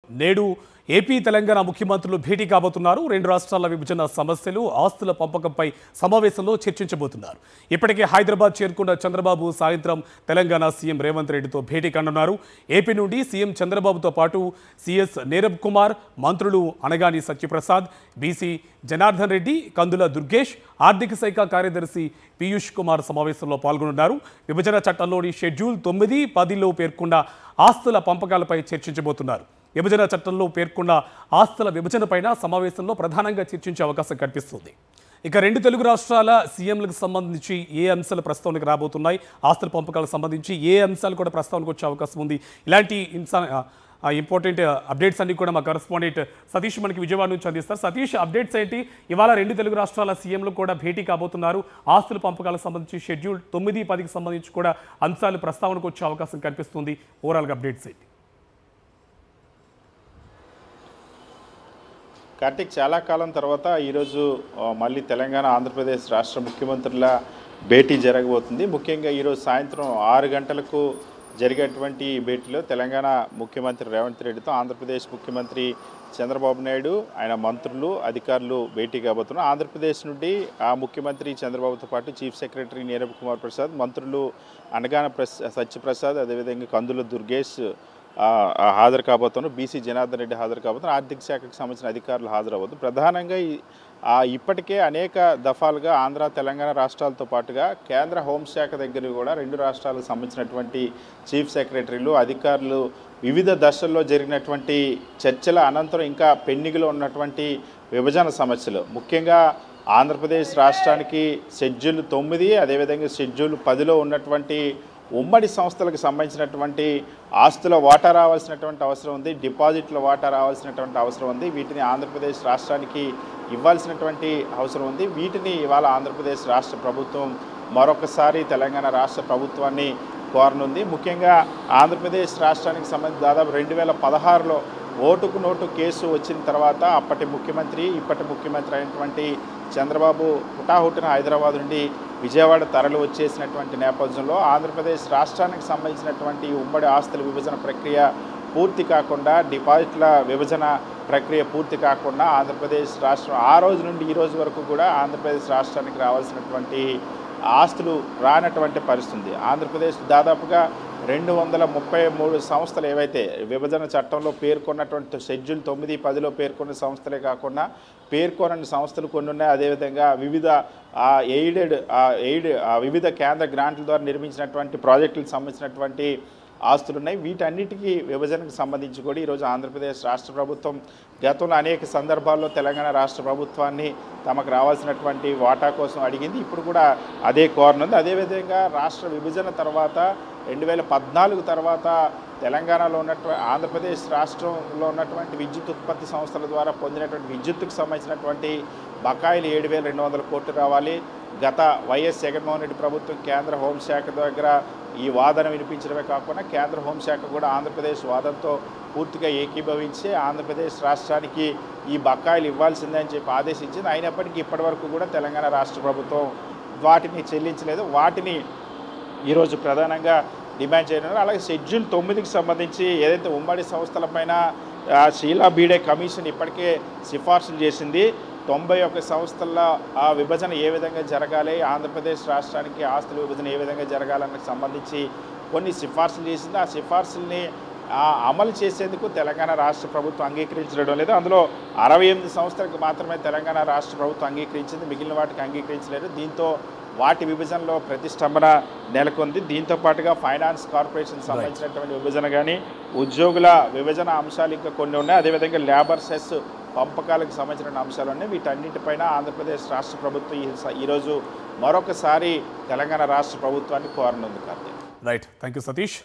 నేడు ఏపీ తెలంగాణ ముఖ్యమంత్రులు భేటీ కాబోతున్నారు. రెండు రాష్ట్రాల విభజన సమస్యలు, ఆస్తుల పంపకంపై సమావేశంలో చర్చించబోతున్నారు. ఇప్పటికే హైదరాబాద్ చేరుకున్న చంద్రబాబు సాయంత్రం తెలంగాణ సీఎం రేవంత్ రెడ్డితో భేటీ కానున్నారు. ఏపీ నుండి సీఎం చంద్రబాబుతో పాటు సీఎస్ నీరబ్ కుమార్, మంత్రులు అనగాని సత్యప్రసాద్, బీసీ జనార్దన్ రెడ్డి, కందుల దుర్గేష్, ఆర్థిక శాఖ కార్యదర్శి పీయూష్ కుమార్ సమావేశంలో పాల్గొనున్నారు. విభజన చట్టంలోని షెడ్యూల్ 9, 10లో పేర్కొన్న ఆస్తుల పంపకాలపై చర్చించబోతున్నారు. విభజన చట్టంలో పేర్కొన్న ఆస్తుల విభజనపైన సమావేశంలో ప్రధానంగా చర్చించే అవకాశం కనిపిస్తుంది. ఇక రెండు తెలుగు రాష్ట్రాల సీఎంలకు సంబంధించి ఏ అంశాలు ప్రస్తావనకు రాబోతున్నాయి, ఆస్తుల పంపకాలకు సంబంధించి ఏ అంశాలు కూడా ప్రస్తావనకు వచ్చే అవకాశం ఉంది, ఇలాంటి ఇంపార్టెంట్ అప్డేట్స్ అన్ని కూడా మా కరెస్పాండెంట్ సతీష్ మనకి విజయవాడ నుంచి అందిస్తారు. సతీష్, అప్డేట్స్ ఏంటి? ఇవాళ రెండు తెలుగు రాష్ట్రాల సీఎంలు కూడా భేటీ కాబోతున్నారు. ఆస్తుల పంపకాలకు సంబంధించి షెడ్యూల్ 9, 10కి సంబంధించి కూడా అంశాలు ప్రస్తావనకు వచ్చే అవకాశం కనిపిస్తుంది. ఓవరాల్గా అప్డేట్స్ ఏంటి? కార్తిక్, చాలా కాలం తర్వాత ఈరోజు మళ్ళీ తెలంగాణ ఆంధ్రప్రదేశ్ రాష్ట్ర ముఖ్యమంత్రుల భేటీ జరగబోతుంది. ముఖ్యంగా ఈరోజు సాయంత్రం 6 గంటలకు జరిగేటువంటి ఈ భేటీలో తెలంగాణ ముఖ్యమంత్రి రేవంత్ రెడ్డితో ఆంధ్రప్రదేశ్ ముఖ్యమంత్రి చంద్రబాబు నాయుడు, ఆయన మంత్రులు, అధికారులు భేటీ కాబోతున్నారు. ఆంధ్రప్రదేశ్ నుండి ఆ ముఖ్యమంత్రి చంద్రబాబుతో పాటు చీఫ్ సెక్రటరీ నీరబ్ కుమార్ ప్రసాద్, మంత్రులు అనగాన సత్యప్రసాద్, అదేవిధంగా కందుల దుర్గేష్ హాజరు కాబోతున్నారు. బీసీ జనార్దన్ రెడ్డి హాజరు కాబోతున్నారు. ఆర్థిక శాఖకు సంబంధించిన అధికారులు హాజరవద్దు. ప్రధానంగా ఇప్పటికే అనేక దఫాలుగా ఆంధ్ర తెలంగాణ రాష్ట్రాలతో పాటుగా కేంద్ర హోంశాఖ దగ్గర కూడా రెండు రాష్ట్రాలకు సంబంధించినటువంటి చీఫ్ సెక్రటరీలు, అధికారులు వివిధ దశల్లో జరిగినటువంటి చర్చల అనంతరం ఇంకా పెండింగ్లో ఉన్నటువంటి విభజన సమస్యలు, ముఖ్యంగా ఆంధ్రప్రదేశ్ రాష్ట్రానికి షెడ్యూల్ 9, అదేవిధంగా షెడ్యూల్ 10లో ఉన్నటువంటి ఉమ్మడి సంస్థలకు సంబంధించినటువంటి ఆస్తుల వాటా రావాల్సినటువంటి అవసరం ఉంది, డిపాజిట్ల వాటా రావాల్సినటువంటి అవసరం ఉంది. వీటిని ఆంధ్రప్రదేశ్ రాష్ట్రానికి ఇవ్వాల్సినటువంటి అవసరం ఉంది. వీటిని ఇవాళ ఆంధ్రప్రదేశ్ రాష్ట్ర ప్రభుత్వం మరొకసారి తెలంగాణ రాష్ట్ర ప్రభుత్వాన్ని కోరనుంది. ముఖ్యంగా ఆంధ్రప్రదేశ్ రాష్ట్రానికి సంబంధించి దాదాపు 2016లో ఓటుకు నోటు కేసు వచ్చిన తర్వాత అప్పటి ముఖ్యమంత్రి, ఇప్పటి ముఖ్యమంత్రి అయినటువంటి చంద్రబాబు హుటాహుటిన హైదరాబాద్ నుండి విజయవాడ తరలి వచ్చేసినటువంటి నేపథ్యంలో ఆంధ్రప్రదేశ్ రాష్ట్రానికి సంబంధించినటువంటి ఉమ్మడి ఆస్తుల విభజన ప్రక్రియ పూర్తి కాకుండా, డిపాజిట్ల విభజన ప్రక్రియ పూర్తి కాకుండా ఆంధ్రప్రదేశ్ రాష్ట్రం ఆ రోజు నుండి ఈ రోజు వరకు కూడా ఆంధ్రప్రదేశ్ రాష్ట్రానికి రావాల్సినటువంటి ఆస్తులు రానటువంటి పరిస్థితి. ఆంధ్రప్రదేశ్ దాదాపుగా 233 సంస్థలు ఏవైతే విభజన చట్టంలో పేర్కొన్నటువంటి షెడ్యూల్ 9, 10లో పేర్కొన్న సంస్థలే కాకుండా పేర్కొనని సంస్థలు కొన్ని ఉన్నాయి. అదేవిధంగా వివిధ వివిధ కేంద్ర గ్రాంట్ల ద్వారా నిర్మించినటువంటి ప్రాజెక్టులకు సంబంధించినటువంటి ఆస్తులు ఉన్నాయి. వీటన్నిటికీ విభజనకు సంబంధించి కూడా ఈరోజు ఆంధ్రప్రదేశ్ రాష్ట్ర ప్రభుత్వం గతంలో అనేక సందర్భాల్లో తెలంగాణ రాష్ట్ర ప్రభుత్వాన్ని తమకు రావాల్సినటువంటి వాటా కోసం అడిగింది. ఇప్పుడు కూడా అదే కోరనుంది. అదేవిధంగా రాష్ట్ర విభజన తర్వాత 2014 తర్వాత తెలంగాణలో ఉన్నటువంటి ఆంధ్రప్రదేశ్ రాష్ట్రంలో ఉన్నటువంటి విద్యుత్ ఉత్పత్తి సంస్థల ద్వారా పొందినటువంటి విద్యుత్తుకు సంబంధించినటువంటి బకాయిలు 7,200 కోట్లు రావాలి. గత వైఎస్ జగన్మోహన్ రెడ్డి ప్రభుత్వం కేంద్ర హోంశాఖ దగ్గర ఈ వాదన వినిపించడమే కాకుండా కేంద్ర హోంశాఖ కూడా ఆంధ్రప్రదేశ్ వాదనతో పూర్తిగా ఏకీభవించి ఆంధ్రప్రదేశ్ రాష్ట్రానికి ఈ బకాయిలు ఇవ్వాల్సిందే అని చెప్పి ఆదేశించింది. అయినప్పటికీ ఇప్పటివరకు కూడా తెలంగాణ రాష్ట్ర ప్రభుత్వం వాటిని చెల్లించలేదు. వాటిని ఈరోజు ప్రధానంగా డిమాండ్ చేయనున్నారు. అలాగే షెడ్యూల్ 9కి సంబంధించి ఏదైతే ఉమ్మడి సంస్థలపైన షీలా బీడే కమిషన్ ఇప్పటికే సిఫార్సులు చేసింది. 91 సంస్థల్లో ఆ విభజన ఏ విధంగా జరగాలి, ఆంధ్రప్రదేశ్ రాష్ట్రానికి ఆస్తుల విభజన ఏ విధంగా జరగాలన్నకు సంబంధించి కొన్ని సిఫార్సులు చేసింది. ఆ సిఫార్సుల్ని అమలు చేసేందుకు తెలంగాణ రాష్ట్ర ప్రభుత్వం అంగీకరించడం లేదు. అందులో 68 సంస్థలకు మాత్రమే తెలంగాణ రాష్ట్ర ప్రభుత్వం అంగీకరించింది, మిగిలిన వాటికి అంగీకరించలేదు. దీంతో వాటి విభజనలో ప్రతిష్టంభన నెలకొంది. దీంతో పాటుగా ఫైనాన్స్ కార్పొరేషన్ సంబంధించినటువంటి విభజన కానీ, ఉద్యోగుల విభజన అంశాలు ఇంకా కొన్ని ఉన్నాయి. అదేవిధంగా లేబర్ సెస్ పంపకాలకు సంబంధించిన అంశాలు ఉన్నాయి. వీటన్నిటిపైన ఆంధ్రప్రదేశ్ రాష్ట్ర ప్రభుత్వం ఈరోజు మరొకసారి తెలంగాణ రాష్ట్ర ప్రభుత్వాన్ని కోరనుంది. Karthik. Right, thank you Satish.